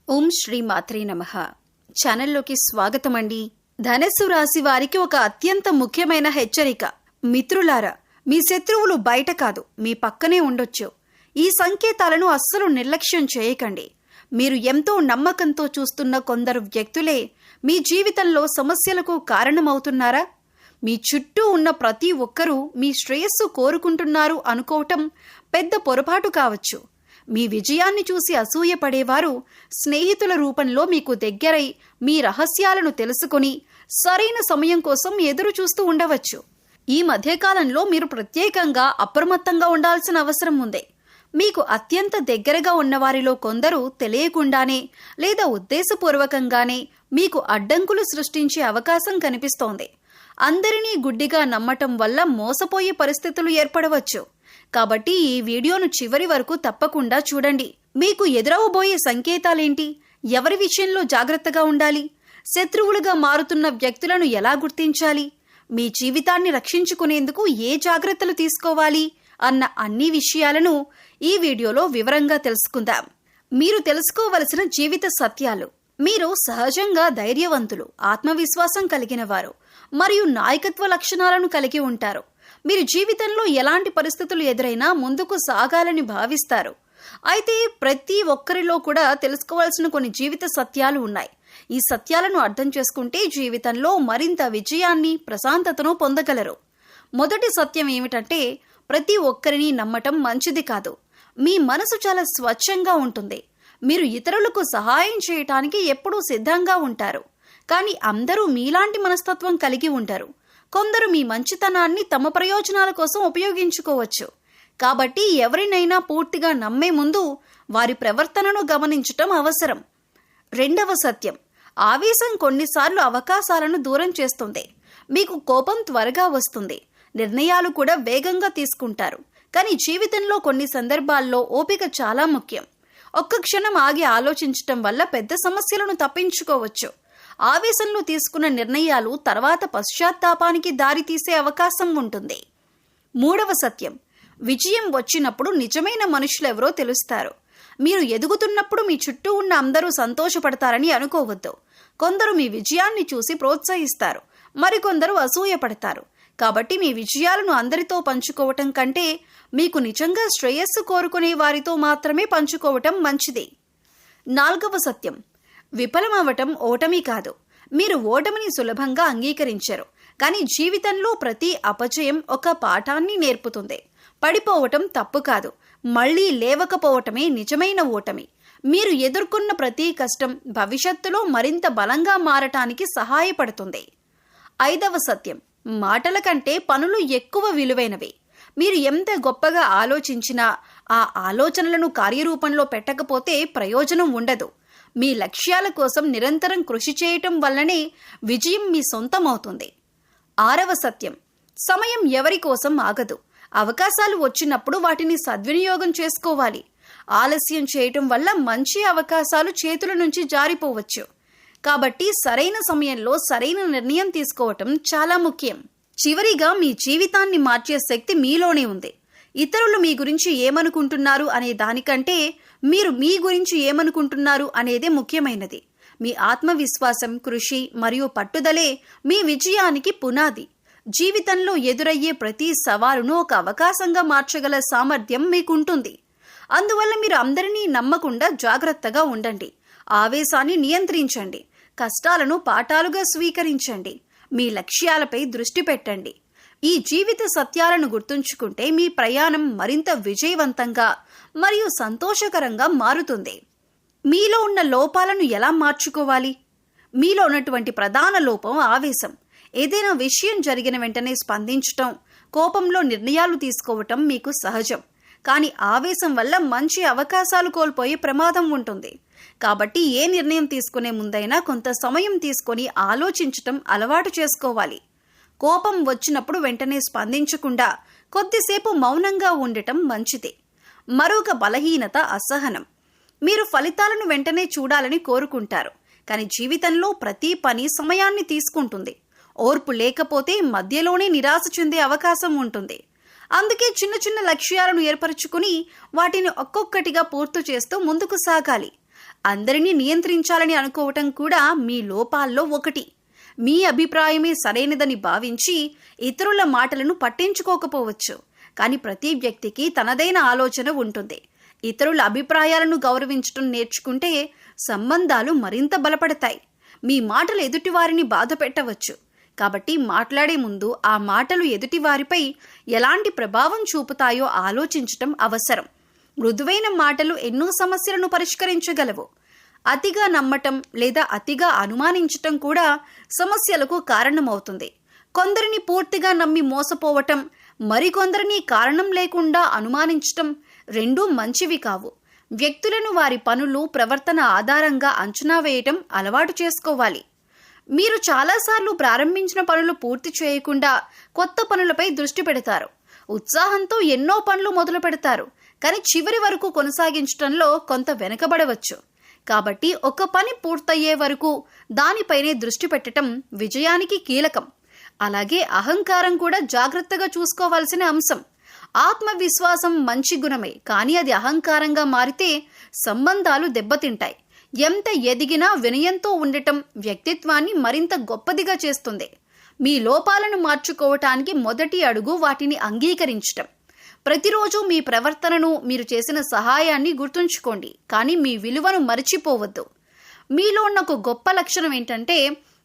ఓం శ్రీ మాత్రే నమః. ఛానల్లోకి స్వాగతం అండి. ధనస్సు రాశి వారికి ఒక అత్యంత ముఖ్యమైన హెచ్చరిక. మిత్రులారా, మీ శత్రువులు బయట కాదు, మీ పక్కనే ఉండొచ్చు. ఈ సంకేతాలను అస్సలు నిర్లక్ష్యం చేయకండి. మీరు ఎంతో నమ్మకంతో చూస్తున్న కొందరు వ్యక్తులే మీ జీవితంలో సమస్యలకు కారణమవుతున్నారా? మీ చుట్టూ ఉన్న ప్రతి ఒక్కరూ మీ శ్రేయస్సు కోరుకుంటున్నారు అనుకోవటం పెద్ద పొరపాటు కావచ్చు. మీ విజయాన్ని చూసి అసూయపడేవారు స్నేహితుల రూపంలో మీకు దగ్గరై మీ రహస్యాలను తెలుసుకొని సరైన సమయం కోసం ఎదురు చూస్తూ ఉండవచ్చు. ఈ మధ్యకాలంలో మీరు ప్రత్యేకంగా అప్రమత్తంగా ఉండాల్సిన అవసరం ఉంది. మీకు అత్యంత దగ్గరగా ఉన్నవారిలో కొందరు తెలియకుండానే లేదా ఉద్దేశపూర్వకంగానే మీకు అడ్డంకులు సృష్టించే అవకాశం కనిపిస్తోంది. అందరినీ గుడ్డిగా నమ్మటం వల్ల మోసపోయే పరిస్థితులు ఏర్పడవచ్చు. కాబట్టి ఈ వీడియోను చివరి వరకు తప్పకుండా చూడండి. మీకు ఎదురవబోయే సంకేతాలేంటి? ఎవరి విషయంలో జాగ్రత్తగా ఉండాలి? శత్రువులుగా మారుతున్న వ్యక్తులను ఎలా గుర్తించాలి? మీ జీవితాన్ని రక్షించుకునేందుకు ఏ జాగ్రత్తలు తీసుకోవాలి అన్న అన్ని విషయాలను ఈ వీడియోలో వివరంగా తెలుసుకుందాం. మీరు తెలుసుకోవలసిన జీవిత సత్యాలు. మీరు సహజంగా ధైర్యవంతులు, ఆత్మవిశ్వాసం కలిగిన వారు మరియు నాయకత్వ లక్షణాలను కలిగి ఉంటారు. మీరు జీవితంలో ఎలాంటి పరిస్థితులు ఎదురైనా ముందుకు సాగాలని భావిస్తారు. అయితే ప్రతి ఒక్కరిలో కూడా తెలుసుకోవాల్సిన కొన్ని జీవిత సత్యాలు ఉన్నాయి. ఈ సత్యాలను అర్థం చేసుకుంటే జీవితంలో మరింత విజయాన్ని, ప్రశాంతతను పొందగలరు. మొదటి సత్యం ఏమిటంటే, ప్రతి ఒక్కరిని నమ్మటం మంచిది కాదు. మీ మనసు చాలా స్వచ్ఛంగా ఉంటుంది. మీరు ఇతరులకు సహాయం చేయటానికి ఎప్పుడూ సిద్ధంగా ఉంటారు. కానీ అందరూ మీలాంటి మనస్తత్వం కలిగి ఉంటారు. కొందరు మీ మంచితనాన్ని తమ ప్రయోజనాల కోసం ఉపయోగించుకోవచ్చు. కాబట్టి ఎవరినైనా పూర్తిగా నమ్మే ముందు వారి ప్రవర్తనను గమనించటం అవసరం. రెండవ సత్యం, ఆవేశం కొన్నిసార్లు అవకాశాలను దూరం చేస్తుంది. మీకు కోపం త్వరగా వస్తుంది, నిర్ణయాలు కూడా వేగంగా తీసుకుంటారు. కానీ జీవితంలో కొన్ని సందర్భాల్లో ఓపిక చాలా ముఖ్యం. ఒక్క క్షణం ఆగి ఆలోచించటం వల్ల పెద్ద సమస్యలను తప్పించుకోవచ్చు. ఆవేశంలో తీసుకున్న నిర్ణయాలు తర్వాత పశ్చాత్తాపానికి దారితీసే అవకాశం ఉంటుంది. మూడవ సత్యం, విజయం వచ్చినప్పుడు నిజమైన మనుషులెవరో తెలుస్తారు. మీరు ఎదుగుతున్నప్పుడు మీ చుట్టూ ఉన్న అందరూ సంతోషపడతారని అనుకోవద్దు. కొందరు మీ విజయాన్ని చూసి ప్రోత్సహిస్తారు, మరికొందరు అసూయపడతారు. కాబట్టి మీ విజయాలను అందరితో పంచుకోవటం కంటే మీకు నిజంగా శ్రేయస్సు కోరుకునే వారితో మాత్రమే పంచుకోవటం మంచిది. నాలుగవ సత్యం, విఫలమవటం ఓటమి కాదు. మీరు ఓటమిని సులభంగా అంగీకరించరు, కానీ జీవితంలో ప్రతి అపజయం ఒక పాఠాన్ని నేర్పుతుంది. పడిపోవటం తప్పు కాదు, మళ్లీ లేవకపోవటమే నిజమైన ఓటమి. మీరు ఎదుర్కొన్న ప్రతి కష్టం భవిష్యత్తులో మరింత బలంగా మారటానికి సహాయపడుతుంది. ఐదవ సత్యం, మాటల కంటే పనులు ఎక్కువ విలువైనవి. మీరు ఎంత గొప్పగా ఆలోచించినా ఆ ఆలోచనలను కార్యరూపంలో పెట్టకపోతే ప్రయోజనం ఉండదు. మీ లక్ష్యాల కోసం నిరంతరం కృషి చేయటం వల్లనే విజయం మీ సొంతమవుతుంది. ఆరవ సత్యం, సమయం ఎవరి కోసం ఆగదు. అవకాశాలు వచ్చినప్పుడు వాటిని సద్వినియోగం చేసుకోవాలి. ఆలస్యం చేయటం వల్ల మంచి అవకాశాలు చేతుల నుంచి జారిపోవచ్చు. కాబట్టి సరైన సమయంలో సరైన నిర్ణయం తీసుకోవటం చాలా ముఖ్యం. చివరిగా, మీ జీవితాన్ని మార్చే శక్తి మీలోనే ఉంది. ఇతరులు మీ గురించి ఏమనుకుంటున్నారు అనే దానికంటే మీరు మీ గురించి ఏమనుకుంటున్నారు అనేదే ముఖ్యమైనది. మీ ఆత్మవిశ్వాసం, కృషి మరియు పట్టుదలే మీ విజయానికి పునాది. జీవితంలో ఎదురయ్యే ప్రతి సవాలును ఒక అవకాశంగా మార్చగల సామర్థ్యం మీకుంటుంది. అందువల్ల మీరు అందరినీ నమ్మకుండా జాగ్రత్తగా ఉండండి. ఆవేశాన్ని నియంత్రించండి. కష్టాలను పాఠాలుగా స్వీకరించండి. మీ లక్ష్యాలపై దృష్టి పెట్టండి. ఈ జీవిత సత్యాలను గుర్తుంచుకుంటే మీ ప్రయాణం మరింత విజయవంతంగా మరియు సంతోషకరంగా మారుతుంది. మీలో ఉన్న లోపాలను ఎలా మార్చుకోవాలి? మీలో ఉన్నటువంటి ప్రధాన లోపం ఆవేశం. ఏదైనా విషయం జరిగిన వెంటనే స్పందించటం, కోపంలో నిర్ణయాలు తీసుకోవటం మీకు సహజం. కానీ ఆవేశం వల్ల మంచి అవకాశాలు కోల్పోయే ప్రమాదం ఉంటుంది. కాబట్టి ఏ నిర్ణయం తీసుకునే ముందైనా కొంత సమయం తీసుకొని ఆలోచించటం అలవాటు చేసుకోవాలి. కోపం వచ్చినప్పుడు వెంటనే స్పందించకుండా కొద్దిసేపు మౌనంగా ఉండటం మంచిది. మరొక బలహీనత అసహనం. మీరు ఫలితాలను వెంటనే చూడాలని కోరుకుంటారు, కానీ జీవితంలో ప్రతి పని సమయాన్ని తీసుకుంటుంది. ఓర్పు లేకపోతే మధ్యలోనే నిరాశ చెందే అవకాశం ఉంటుంది. అందుకే చిన్న చిన్న లక్ష్యాలను ఏర్పరచుకుని వాటిని ఒక్కొక్కటిగా పూర్తి చేస్తూ ముందుకు సాగాలి. అందరినీ నియంత్రించాలని అనుకోవటం కూడా మీ లోపాల్లో ఒకటి. మీ అభిప్రాయమే సరైనదని భావించి ఇతరుల మాటలను పట్టించుకోకపోవచ్చు. కానీ ప్రతి వ్యక్తికి తనదైన ఆలోచన ఉంటుంది. ఇతరుల అభిప్రాయాలను గౌరవించటం నేర్చుకుంటే సంబంధాలు మరింత బలపడతాయి. మీ మాటలు ఎదుటివారిని బాధ పెట్టవచ్చు. కాబట్టి మాట్లాడే ముందు ఆ మాటలు ఎదుటివారిపై ఎలాంటి ప్రభావం చూపుతాయో ఆలోచించటం అవసరం. మృదువైన మాటలు ఎన్నో సమస్యలను పరిష్కరించగలవు. అతిగా నమ్మటం లేదా అతిగా అనుమానించటం కూడా సమస్యలకు కారణమవుతుంది. కొందరిని పూర్తిగా నమ్మి మోసపోవటం, మరికొందరిని కారణం లేకుండా అనుమానించటం రెండూ మంచివి కావు. వ్యక్తులను వారి పనులు, ప్రవర్తన ఆధారంగా అంచనా వేయటం అలవాటు చేసుకోవాలి. మీరు చాలాసార్లు ప్రారంభించిన పనులు పూర్తి చేయకుండా కొత్త పనులపై దృష్టి పెడతారు. ఉత్సాహంతో ఎన్నో పనులు మొదలు పెడతారు, కానీ చివరి వరకు కొనసాగించడంలో కొంత వెనుకబడవచ్చు. కాబట్టి ఒక పని పూర్తయ్యే వరకు దానిపైనే దృష్టి పెట్టడం విజయానికి కీలకం. అలాగే అహంకారం కూడా జాగ్రత్తగా చూసుకోవాల్సిన అంశం. ఆత్మవిశ్వాసం మంచి గుణమే, కానీ అది అహంకారంగా మారితే సంబంధాలు దెబ్బతింటాయి. ఎంత ఎదిగినా వినయంతో ఉండటం వ్యక్తిత్వాన్ని మరింత గొప్పదిగా చేస్తుంది. మీ లోపాలను మార్చుకోవటానికి మొదటి అడుగు వాటిని అంగీకరించటం. ప్రతిరోజు మీ ప్రవర్తనను, మీరు చేసిన సహాయాన్ని గుర్తుంచుకోండి, కానీ మీ విలువను మరిచిపోవద్దు. మీలో ఉన్న ఒక గొప్ప లక్షణం ఏంటంటే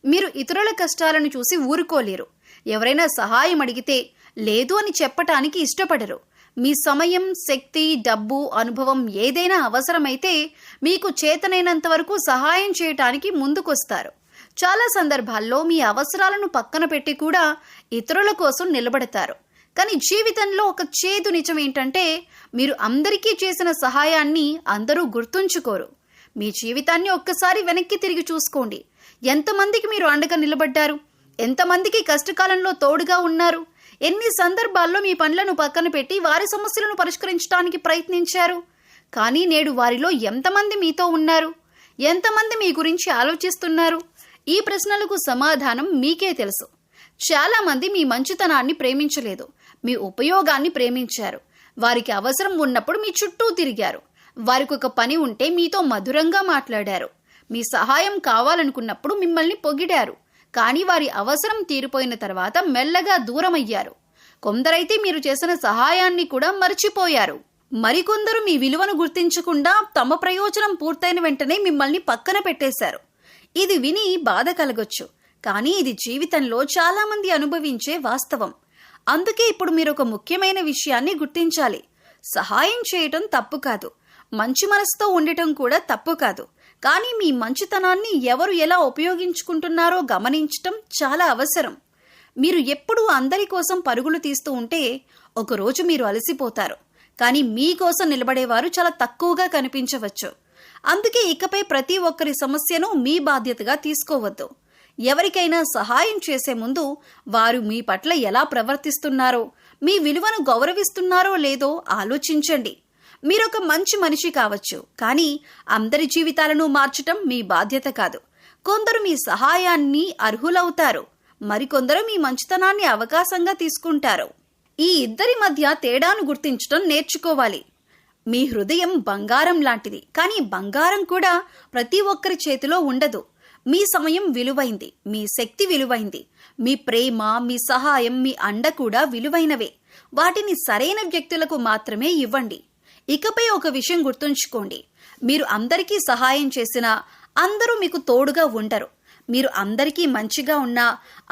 మీరు ఇతరుల కష్టాలను చూసి ఊరుకోలేరు. ఎవరైనా సహాయం అడిగితే లేదు అని చెప్పటానికి ఇష్టపడరు. మీ సమయం, శక్తి, డబ్బు, అనుభవం ఏదైనా అవసరమైతే మీకు చేతనైనంత వరకు సహాయం చేయటానికి ముందుకొస్తారు. చాలా సందర్భాల్లో మీ అవసరాలను పక్కన పెట్టి కూడా ఇతరుల కోసం నిలబడతారు. కానీ జీవితంలో ఒక చేదు నిజం ఏంటంటే మీరు అందరికీ చేసిన సహాయాన్ని అందరూ గుర్తుంచుకోరు. మీ జీవితాన్ని ఒక్కసారి వెనక్కి తిరిగి చూసుకోండి. ఎంతమందికి మీరు అండగా నిలబడ్డారు? ఎంతమందికి కష్టకాలంలో తోడుగా ఉన్నారు? ఎన్ని సందర్భాల్లో మీ పనులను పక్కన పెట్టి వారి సమస్యలను పరిష్కరించడానికి ప్రయత్నించారు? కానీ నేడు వారిలో ఎంతమంది మీతో ఉన్నారు? ఎంతమంది మీ గురించి ఆలోచిస్తున్నారు? ఈ ప్రశ్నలకు సమాధానం మీకే తెలుసు. చాలా మంది మీ మంచితనాన్ని ప్రేమించలేదు, మీ ఉపయోగాన్ని ప్రేమించారు. వారికి అవసరం ఉన్నప్పుడు మీ చుట్టూ తిరిగారు. వారికి ఒక పని ఉంటే మీతో మధురంగా మాట్లాడారు. మీ సహాయం కావాలనుకున్నప్పుడు మిమ్మల్ని పొగిడారు. కానీ వారి అవసరం తీరిపోయిన తర్వాత మెల్లగా దూరమయ్యారు. కొందరైతే మీరు చేసిన సహాయాన్ని కూడా మర్చిపోయారు. మరికొందరు మీ విలువను గుర్తించకుండా తమ ప్రయోజనం పూర్తయిన వెంటనే మిమ్మల్ని పక్కన పెట్టేశారు. ఇది విని బాధ కలగొచ్చు, కానీ ఇది జీవితంలో చాలా మంది అనుభవించే వాస్తవం. అందుకే ఇప్పుడు మీరు ఒక ముఖ్యమైన విషయాన్ని గుర్తించాలి. సహాయం చేయటం తప్పు కాదు, మంచి మనసుతో ఉండటం కూడా తప్పు కాదు. కానీ మీ మంచితనాన్ని ఎవరు ఎలా ఉపయోగించుకుంటున్నారో గమనించటం చాలా అవసరం. మీరు ఎప్పుడూ అందరి కోసం పరుగులు తీస్తూ ఉంటే ఒకరోజు మీరు అలసిపోతారు. కానీ మీకోసం నిలబడేవారు చాలా తక్కువగా కనిపించవచ్చు. అందుకే ఇకపై ప్రతి ఒక్కరి సమస్యను మీ బాధ్యతగా తీసుకోవద్దు. ఎవరికైనా సహాయం చేసే ముందు వారు మీ పట్ల ఎలా ప్రవర్తిస్తున్నారో, మీ విలువను గౌరవిస్తున్నారో లేదో ఆలోచించండి. మీరొక మంచి మనిషి కావచ్చు, కానీ అందరి జీవితాలను మార్చటం మీ బాధ్యత కాదు. కొందరు మీ సహాయాన్ని అర్హులవుతారు, మరికొందరు మీ మంచితనాన్ని అవకాశంగా తీసుకుంటారు. ఈ ఇద్దరి మధ్య తేడాను గుర్తించటం నేర్చుకోవాలి. మీ హృదయం బంగారం లాంటిది, కానీ బంగారం కూడా ప్రతి ఒక్కరి చేతిలో ఉండదు. మీ సమయం విలువైంది, మీ శక్తి విలువైంది, మీ ప్రేమ, మీ సహాయం, మీ అండ కూడా విలువైనవే. వాటిని సరైన వ్యక్తులకు మాత్రమే ఇవ్వండి. ఇకపై ఒక విషయం గుర్తుంచుకోండి. మీరు అందరికీ సహాయం చేసినా అందరూ మీకు తోడుగా ఉండరు. మీరు అందరికీ మంచిగా ఉన్నా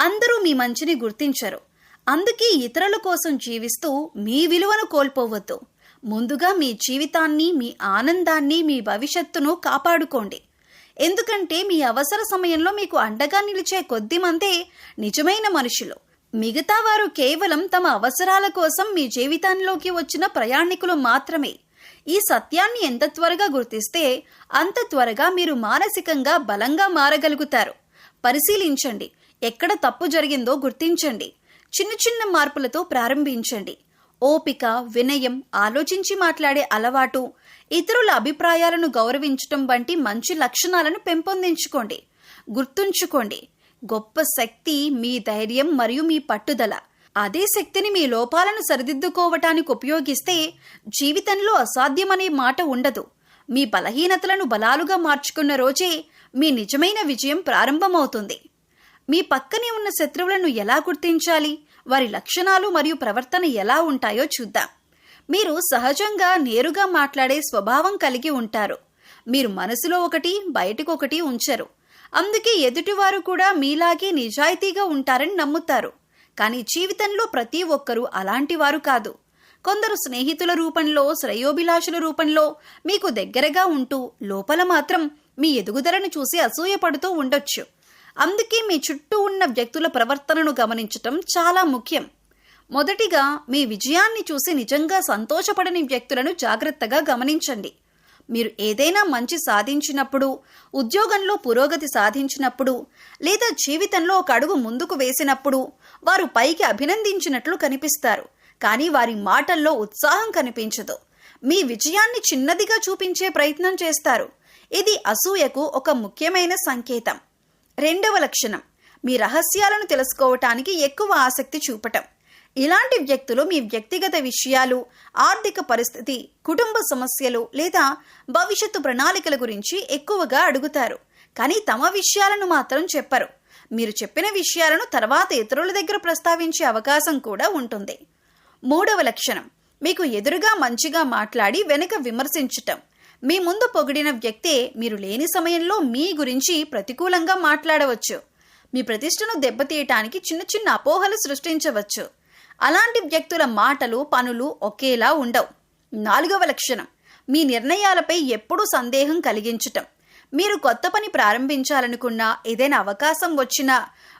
అందరూ మీ మంచిని గుర్తించరు. అందుకే ఇతరుల కోసం జీవిస్తూ మీ విలువను కోల్పోవద్దు. ముందుగా మీ జీవితాన్ని, మీ ఆనందాన్ని, మీ భవిష్యత్తును కాపాడుకోండి. ఎందుకంటే మీ అవసర సమయంలో మీకు అండగా నిలిచే కొద్దిమందే నిజమైన మనుషులు. మిగతా వారు కేవలం తమ అవసరాల కోసం మీ జీవితంలోకి వచ్చిన ప్రయాణికులు మాత్రమే. ఈ సత్యాన్ని ఎంత త్వరగా గుర్తిస్తే అంత త్వరగా మీరు మానసికంగా బలంగా మారగలుగుతారు. పరిశీలించండి, ఎక్కడ తప్పు జరిగిందో గుర్తించండి. చిన్న చిన్న మార్పులతో ప్రారంభించండి. ఓపిక, వినయం, ఆలోచించి మాట్లాడే అలవాటు, ఇతరుల అభిప్రాయాలను గౌరవించటం వంటి మంచి లక్షణాలను పెంపొందించుకోండి. గుర్తుంచుకోండి, గొప్ప శక్తి మీ ధైర్యం మరియు మీ పట్టుదల. అదే శక్తిని మీ లోపాలను సరిదిద్దుకోవటానికి ఉపయోగిస్తే జీవితంలో అసాధ్యమనే మాట ఉండదు. మీ బలహీనతలను బలాలుగా మార్చుకున్న రోజే మీ నిజమైన విజయం ప్రారంభమవుతుంది. మీ పక్కనే ఉన్న శత్రువులను ఎలా గుర్తించాలి, వారి లక్షణాలు మరియు ప్రవర్తన ఎలా ఉంటాయో చూద్దాం. మీరు సహజంగా నేరుగా మాట్లాడే స్వభావం కలిగి ఉంటారు. మీరు మనసులో ఒకటి బయటకు ఒకటి ఉంచరు. అందుకే ఎదుటివారు కూడా మీలాగే నిజాయితీగా ఉంటారని నమ్ముతారు. కానీ జీవితంలో ప్రతి ఒక్కరూ అలాంటి వారు కాదు. కొందరు స్నేహితుల రూపంలో, శ్రేయోభిలాషుల రూపంలో మీకు దగ్గరగా ఉంటూ లోపల మాత్రం మీ ఎదుగుదలను చూసి అసూయపడుతూ ఉండొచ్చు. అందుకే మీ చుట్టూ ఉన్న వ్యక్తుల ప్రవర్తనను గమనించటం చాలా ముఖ్యం. మొదటిగా మీ విజయాన్ని చూసి నిజంగా సంతోషపడని వ్యక్తులను జాగ్రత్తగా గమనించండి. మీరు ఏదైనా మంచి సాధించినప్పుడు, ఉద్యోగంలో పురోగతి సాధించినప్పుడు, లేదా జీవితంలో ఒక అడుగు ముందుకు వేసినప్పుడు వారు పైకి అభినందించినట్లు కనిపిస్తారు. కానీ వారి మాటల్లో ఉత్సాహం కనిపించదు. మీ విజయాన్ని చిన్నదిగా చూపించే ప్రయత్నం చేస్తారు. ఇది అసూయకు ఒక ముఖ్యమైన సంకేతం. రెండవ లక్షణం, మీ రహస్యాలను తెలుసుకోవటానికి ఎక్కువ ఆసక్తి చూపటం. ఇలాంటి వ్యక్తులు మీ వ్యక్తిగత విషయాలు, ఆర్థిక పరిస్థితి, కుటుంబ సమస్యలు లేదా భవిష్యత్తు ప్రణాళికల గురించి ఎక్కువగా అడుగుతారు. కానీ తమ విషయాలను మాత్రం చెప్పరు. మీరు చెప్పిన విషయాలను తర్వాత ఇతరుల దగ్గర ప్రస్తావించే అవకాశం కూడా ఉంటుంది. మూడవ లక్షణం, మీకు ఎదురుగా మంచిగా మాట్లాడి వెనుక విమర్శించటం. మీ ముందు పొగిడిన వ్యక్తే మీరు లేని సమయంలో మీ గురించి ప్రతికూలంగా మాట్లాడవచ్చు. మీ ప్రతిష్టను దెబ్బతీయటానికి చిన్న చిన్న అపోహలు సృష్టించవచ్చు. అలాంటి వ్యక్తుల మాటలు, పనులు ఒకేలా ఉండవు. నాలుగవ లక్షణం, మీ నిర్ణయాలపై ఎప్పుడూ సందేహం కలిగించటం. మీరు కొత్త పని ప్రారంభించాలనుకున్నా, ఏదైనా అవకాశం వచ్చినా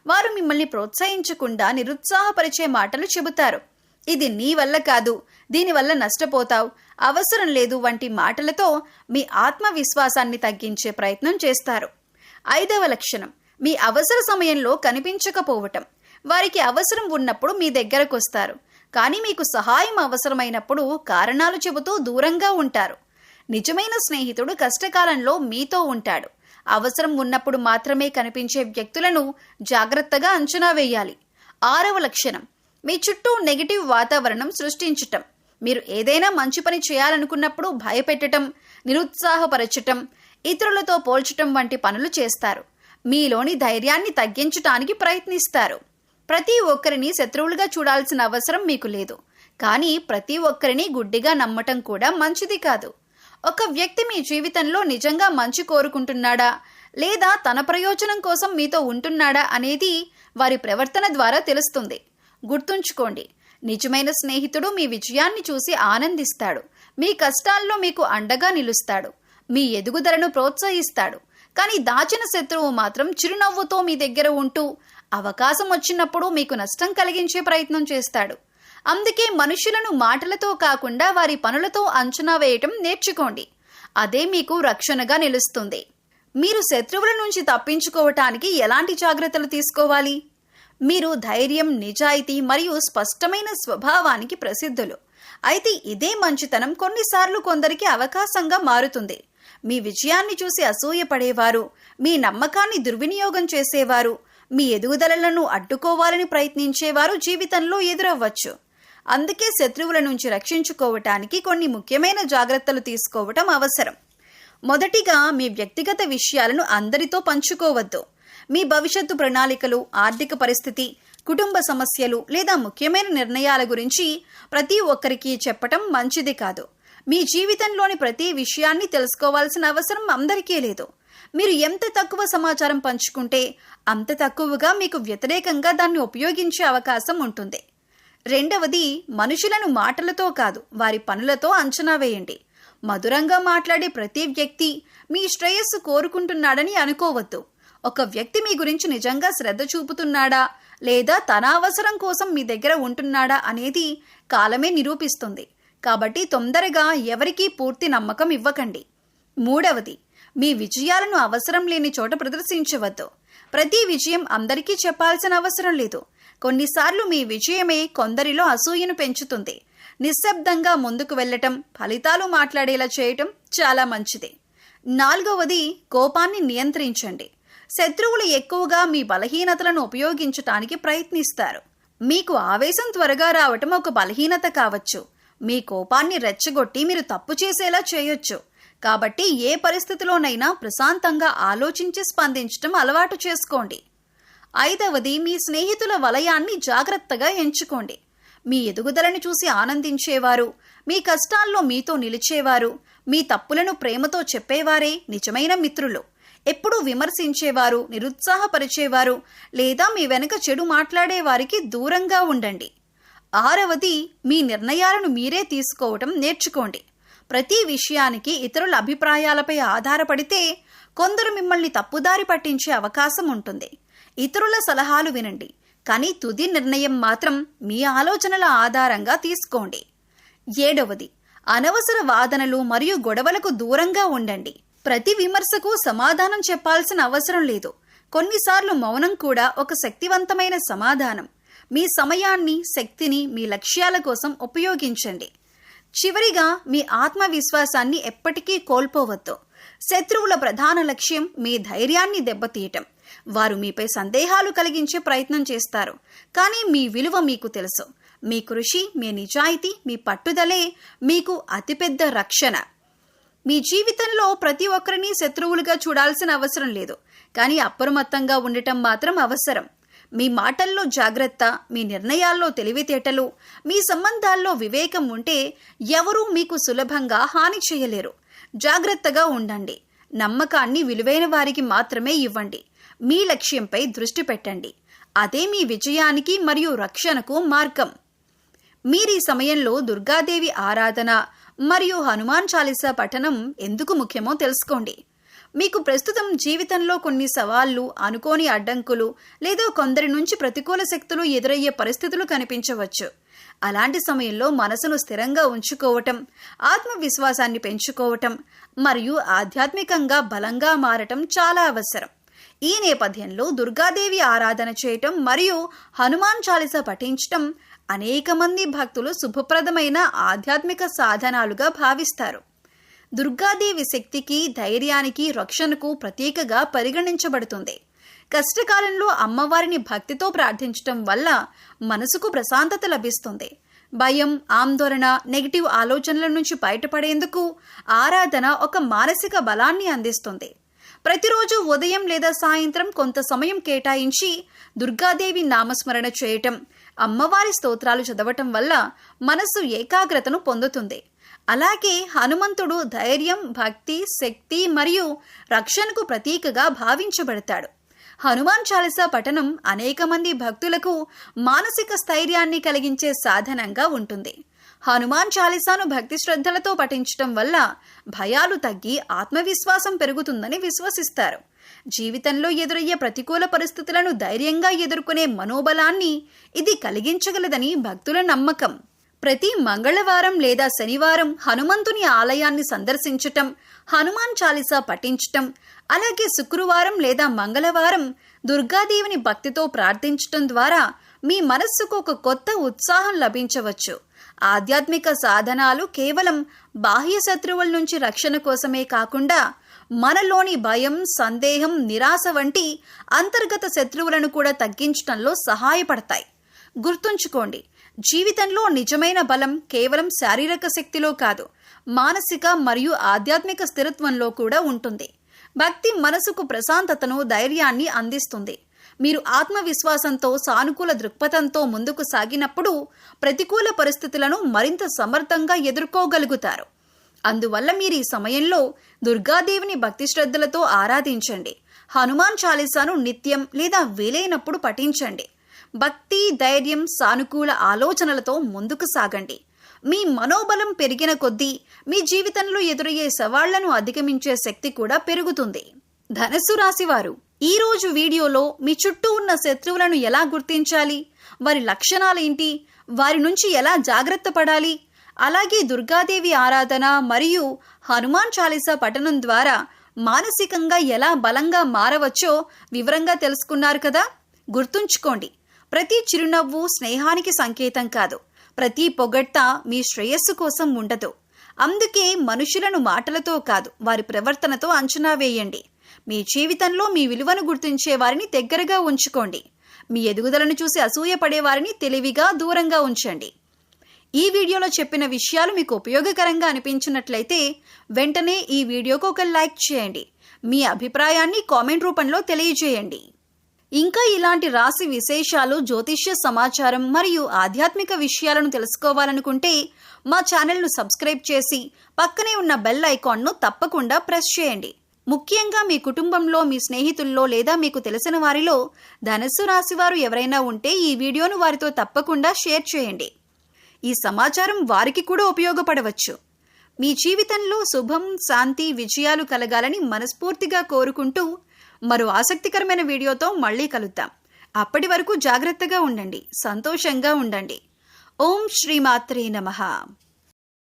వారు మిమ్మల్ని ప్రోత్సహించకుండా నిరుత్సాహపరిచే మాటలు చెబుతారు. ఇది నీ వల్ల కాదు, దీనివల్ల నష్టపోతావు, అవసరం లేదు వంటి మాటలతో మీ ఆత్మవిశ్వాసాన్ని తగ్గించే ప్రయత్నం చేస్తారు. ఐదవ లక్షణం, మీ అవసర సమయంలో కనిపించకపోవటం. వారికి అవసరం ఉన్నప్పుడు మీ దగ్గరకు వస్తారు, కానీ మీకు సహాయం అవసరమైనప్పుడు కారణాలు చెబుతూ దూరంగా ఉంటారు. నిజమైన స్నేహితుడు కష్టకాలంలో మీతో ఉంటాడు. అవసరం ఉన్నప్పుడు మాత్రమే కనిపించే వ్యక్తులను జాగ్రత్తగా అంచనా వేయాలి. ఆరవ లక్షణం, మీ చుట్టూ నెగిటివ్ వాతావరణం సృష్టించటం. మీరు ఏదైనా మంచి పని చేయాలనుకున్నప్పుడు భయపెట్టడం, నిరుత్సాహపరచటం, ఇతరులతో పోల్చటం వంటి పనులు చేస్తారు. మీలోని ధైర్యాన్ని తగ్గించటానికి ప్రయత్నిస్తారు. ప్రతి ఒక్కరిని శత్రువులుగా చూడాల్సిన అవసరం మీకు లేదు. కానీ ప్రతి ఒక్కరిని గుడ్డిగా నమ్మటం కూడా మంచిది కాదు. ఒక వ్యక్తి మీ జీవితంలో నిజంగా మంచి కోరుకుంటున్నాడా లేదా తన ప్రయోజనం కోసం మీతో ఉంటున్నాడా అనేది వారి ప్రవర్తన ద్వారా తెలుస్తుంది. గుర్తుంచుకోండి, నిజమైన స్నేహితుడు మీ విజయాన్ని చూసి ఆనందిస్తాడు. మీ కష్టాల్లో మీకు అండగా నిలుస్తాడు. మీ ఎదుగుదలను ప్రోత్సహిస్తాడు. కానీ దాచిన శత్రువు మాత్రం చిరునవ్వుతో మీ దగ్గర ఉంటూ అవకాశం వచ్చినప్పుడు మీకు నష్టం కలిగించే ప్రయత్నం చేస్తాడు. అందుకే మనుషులను మాటలతో కాకుండా వారి పనులతో అంచనా వేయటం నేర్చుకోండి. అదే మీకు రక్షణగా నిలుస్తుంది. మీరు శత్రువుల నుంచి తప్పించుకోవటానికి ఎలాంటి జాగ్రత్తలు తీసుకోవాలి? మీరు ధైర్యం, నిజాయితీ మరియు స్పష్టమైన స్వభావానికి ప్రసిద్ధులు. అయితే ఇదే మంచితనం కొన్నిసార్లు కొందరికి అవకాశంగా మారుతుంది. మీ విజయాన్ని చూసి అసూయపడేవారు, మీ నమ్మకాన్ని దుర్వినియోగం చేసేవారు, మీ ఎదుగుదలలను అడ్డుకోవాలని ప్రయత్నించేవారు జీవితంలో ఎదురవ్వచ్చు. అందుకే శత్రువుల నుంచి రక్షించుకోవటానికి కొన్ని ముఖ్యమైన జాగ్రత్తలు తీసుకోవటం అవసరం. మొదటిగా, మీ వ్యక్తిగత విషయాలను అందరితో పంచుకోవద్దు. మీ భవిష్యత్తు ప్రణాళికలు, ఆర్థిక పరిస్థితి, కుటుంబ సమస్యలు లేదా ముఖ్యమైన నిర్ణయాల గురించి ప్రతి ఒక్కరికి చెప్పటం మంచిది కాదు. మీ జీవితంలోని ప్రతి విషయాన్ని తెలుసుకోవాల్సిన అవసరం అందరికీ లేదు. మీరు ఎంత తక్కువ సమాచారం పంచుకుంటే అంత తక్కువగా మీకు వ్యతిరేకంగా దాన్ని ఉపయోగించే అవకాశం ఉంటుంది. రెండవది, మనుషులను మాటలతో కాదు వారి పనులతో అంచనా వేయండి. మధురంగా మాట్లాడే ప్రతి వ్యక్తి మీ శ్రేయస్సు కోరుకుంటున్నాడని అనుకోవద్దు. ఒక వ్యక్తి మీ గురించి నిజంగా శ్రద్ధ చూపుతున్నాడా లేదా తన అవసరం కోసం మీ దగ్గర ఉంటున్నాడా అనేది కాలమే నిరూపిస్తుంది. కాబట్టి తొందరగా ఎవరికీ పూర్తి నమ్మకం ఇవ్వకండి. మూడవది, మీ విజయాలను అవసరం లేని చోట ప్రదర్శించవద్దు. ప్రతి విజయం అందరికీ చెప్పాల్సిన అవసరం లేదు. కొన్నిసార్లు మీ విజయమే కొందరిలో అసూయను పెంచుతుంది. నిశ్శబ్దంగా ముందుకు వెళ్ళటం, ఫలితాలు మాట్లాడేలా చేయటం చాలా మంచిది. నాలుగవది, కోపాన్ని నియంత్రించండి. శత్రువులు ఎక్కువగా మీ బలహీనతలను ఉపయోగించటానికి ప్రయత్నిస్తారు. మీకు ఆవేశం త్వరగా రావటం ఒక బలహీనత కావచ్చు. మీ కోపాన్ని రెచ్చగొట్టి మీరు తప్పు చేసేలా చేయొచ్చు. కాబట్టి ఏ పరిస్థితిలోనైనా ప్రశాంతంగా ఆలోచించి స్పందించటం అలవాటు చేసుకోండి. 5వది, మీ స్నేహితుల వలయాన్ని జాగ్రత్తగా ఎంచుకోండి. మీ ఎదుగుదలను చూసి ఆనందించేవారు, మీ కష్టాల్లో మీతో నిలిచేవారు, మీ తప్పులను ప్రేమతో చెప్పేవారే నిజమైన మిత్రులు. ఎప్పుడూ విమర్శించేవారు, నిరుత్సాహపరిచేవారు లేదా మీ వెనుక చెడు మాట్లాడే వారికి దూరంగా ఉండండి. 6వది, మీ నిర్ణయాలను మీరే తీసుకోవటం నేర్చుకోండి. ప్రతి విషయానికి ఇతరుల అభిప్రాయాలపై ఆధారపడితే కొందరు మిమ్మల్ని తప్పుదారి పట్టించే అవకాశం ఉంటుంది. ఇతరుల సలహాలు వినండి, కానీ తుది నిర్ణయం మాత్రం మీ ఆలోచనల ఆధారంగా తీసుకోండి. 7వది, అనవసర వాదనలు మరియు గొడవలకు దూరంగా ఉండండి. ప్రతి విమర్శకు సమాధానం చెప్పాల్సిన అవసరం లేదు. కొన్నిసార్లు మౌనం కూడా ఒక శక్తివంతమైన సమాధానం. మీ సమయాన్ని, శక్తిని మీ లక్ష్యాల కోసం ఉపయోగించండి. చివరిగా, మీ ఆత్మవిశ్వాసాన్ని ఎప్పటికీ కోల్పోవద్దు. శత్రువుల ప్రధాన లక్ష్యం మీ ధైర్యాన్ని దెబ్బతీయటం. వారు మీపై సందేహాలు కలిగించే ప్రయత్నం చేస్తారు, కానీ మీ విలువ మీకు తెలుసు. మీ కృషి, మీ నిజాయితీ, మీ పట్టుదలే మీకు అతిపెద్ద రక్షణ. మీ జీవితంలో ప్రతి ఒక్కరిని శత్రువులుగా చూడాల్సిన అవసరం లేదు, కానీ అప్రమత్తంగా ఉండటం మాత్రం అవసరం. మీ మాటల్లో జాగ్రత్త, మీ నిర్ణయాల్లో తెలివితేటలు, మీ సంబంధాల్లో వివేకం ఉంటే ఎవరూ మీకు సులభంగా హాని చేయలేరు. జాగ్రత్తగా ఉండండి. నమ్మకాన్ని విలువైన వారికి మాత్రమే ఇవ్వండి. మీ లక్ష్యంపై దృష్టి పెట్టండి. అదే మీ విజయానికి మరియు రక్షణకు మార్గం. మీరీ సమయంలో దుర్గాదేవి ఆరాధన మరియు హనుమాన్ చాలీసా పఠనం ఎందుకు ముఖ్యమో తెలుసుకోండి. మీకు ప్రస్తుతం జీవితంలో కొన్ని సవాళ్లు, అనుకోని అడ్డంకులు లేదా కొందరి నుంచి ప్రతికూల శక్తులు ఎదురయ్యే పరిస్థితులు కనిపించవచ్చు. అలాంటి సమయంలో మనసును స్థిరంగా ఉంచుకోవటం, ఆత్మవిశ్వాసాన్ని పెంచుకోవటం మరియు ఆధ్యాత్మికంగా బలంగా మారటం చాలా అవసరం. ఈ నేపథ్యంలో దుర్గాదేవి ఆరాధన చేయటం మరియు హనుమాన్ చాలీసా పఠించటం అనేక మంది భక్తులు శుభప్రదమైన ఆధ్యాత్మిక సాధనాలుగా భావిస్తారు. దుర్గాదేవి శక్తికి, ధైర్యానికి, రక్షణకు ప్రతీకగా పరిగణించబడుతుంది. కష్టకాలంలో అమ్మవారిని భక్తితో ప్రార్థించటం వల్ల మనసుకు ప్రశాంతత లభిస్తుంది. భయం, ఆందోళన, నెగిటివ్ ఆలోచనల నుంచి బయటపడేందుకు ఆరాధన ఒక మానసిక బలాన్ని అందిస్తుంది. ప్రతిరోజు ఉదయం లేదా సాయంత్రం కొంత సమయం కేటాయించి దుర్గాదేవి నామస్మరణ చేయటం, అమ్మవారి స్తోత్రాలు చదవటం వల్ల మనసు ఏకాగ్రతను పొందుతుంది. అలాగే హనుమంతుడు ధైర్యం, భక్తి, శక్తి మరియు రక్షణకు ప్రతీకగా భావించబడతాడు. హనుమాన్ చాలీసా పఠనం అనేక మంది భక్తులకు మానసిక స్థైర్యాన్ని కలిగించే సాధనంగా ఉంటుంది. హనుమాన్ చాలీసాను భక్తి శ్రద్ధలతో పఠించటం వల్ల భయాలు తగ్గి ఆత్మవిశ్వాసం పెరుగుతుందని విశ్వసిస్తారు. జీవితంలో ఎదురయ్యే ప్రతికూల పరిస్థితులను ధైర్యంగా ఎదుర్కొనే మనోబలాన్ని ఇది కలిగించగలదని భక్తుల నమ్మకం. ప్రతి మంగళవారం లేదా శనివారం హనుమంతుని ఆలయాన్ని సందర్శించటం, హనుమాన్ చాలీసా పఠించటం, అలాగే శుక్రవారం లేదా మంగళవారం దుర్గాదేవిని భక్తితో ప్రార్థించటం ద్వారా మీ మనస్సుకు ఒక కొత్త ఉత్సాహం లభించవచ్చు. ఆధ్యాత్మిక సాధనాలు కేవలం బాహ్య శత్రువుల నుంచి రక్షణ కోసమే కాకుండా మనలోని భయం, సందేహం, నిరాశ వంటి అంతర్గత శత్రువులను కూడా తగ్గించడంలో సహాయపడతాయి. గుర్తుంచుకోండి, జీవితంలో నిజమైన బలం కేవలం శారీరక శక్తిలో కాదు, మానసిక మరియు ఆధ్యాత్మిక స్థిరత్వంలో కూడా ఉంటుంది. భక్తి మనసుకు ప్రశాంతతను, ధైర్యాన్ని అందిస్తుంది. మీరు ఆత్మవిశ్వాసంతో, సానుకూల దృక్పథంతో ముందుకు సాగినప్పుడు ప్రతికూల పరిస్థితులను మరింత సమర్థంగా ఎదుర్కోగలుగుతారు. అందువల్ల మీరు ఈ సమయంలో దుర్గాదేవిని భక్తి శ్రద్ధలతో ఆరాధించండి. హనుమాన్ చాలీసాను నిత్యం లేదా వీలైనప్పుడు పఠించండి. భక్తి, ధైర్యం, సానుకూల ఆలోచనలతో ముందుకు సాగండి. మీ మనోబలం పెరిగిన కొద్దీ మీ జీవితంలో ఎదురయ్యే సవాళ్లను అధిగమించే శక్తి కూడా పెరుగుతుంది. ధనుస్సు రాశివారు, ఈ రోజు వీడియోలో మీ చుట్టూ ఉన్న శత్రువులను ఎలా గుర్తించాలి, వారి లక్షణాలేంటి, వారి నుంచి ఎలా జాగ్రత్త పడాలి, అలాగే దుర్గాదేవి ఆరాధన మరియు హనుమాన్ చాలీసా పఠనం ద్వారా మానసికంగా ఎలా బలంగా మారవచ్చో వివరంగా తెలుసుకున్నారు కదా. గుర్తుంచుకోండి, ప్రతి చిరునవ్వు స్నేహానికి సంకేతం కాదు, ప్రతి పొగడ్త మీ శ్రేయస్సు కోసం ఉండదు. అందుకే మనుషులను మాటలతో కాదు, వారి ప్రవర్తనతో అంచనా వేయండి. మీ జీవితంలో మీ విలువను గుర్తించే వారిని దగ్గరగా ఉంచుకోండి. మీ ఎదుగుదలను చూసి అసూయపడే వారిని తెలివిగా దూరంగా ఉంచండి. ఈ వీడియోలో చెప్పిన విషయాలు మీకు ఉపయోగకరంగా అనిపించినట్లయితే వెంటనే ఈ వీడియోకు ఒక లైక్ చేయండి. మీ అభిప్రాయాన్ని కామెంట్ రూపంలో తెలియజేయండి. ఇంకా ఇలాంటి రాశి విశేషాలు, జ్యోతిష్య సమాచారం మరియు ఆధ్యాత్మిక విషయాలను తెలుసుకోవాలనుకుంటే మా ఛానల్ను సబ్స్క్రైబ్ చేసి పక్కనే ఉన్న బెల్ ఐకాన్ను తప్పకుండా ప్రెస్ చేయండి. ముఖ్యంగా మీ కుటుంబంలో, మీ స్నేహితుల్లో లేదా మీకు తెలిసిన వారిలో ధనుస్సు రాశి వారు ఎవరైనా ఉంటే ఈ వీడియోను వారితో తప్పకుండా షేర్ చేయండి. ఈ సమాచారం వారికి కూడా ఉపయోగపడవచ్చు. మీ జీవితంలో శుభం, శాంతి, విజయాలు కలగాలని మనస్ఫూర్తిగా కోరుకుంటూ మరో ఆసక్తికరమైన వీడియోతో మళ్ళీ కలుద్దాం. అప్పటి వరకు జాగ్రత్తగా ఉండండి, సంతోషంగా ఉండండి. ఓం శ్రీమాత్రే నమః.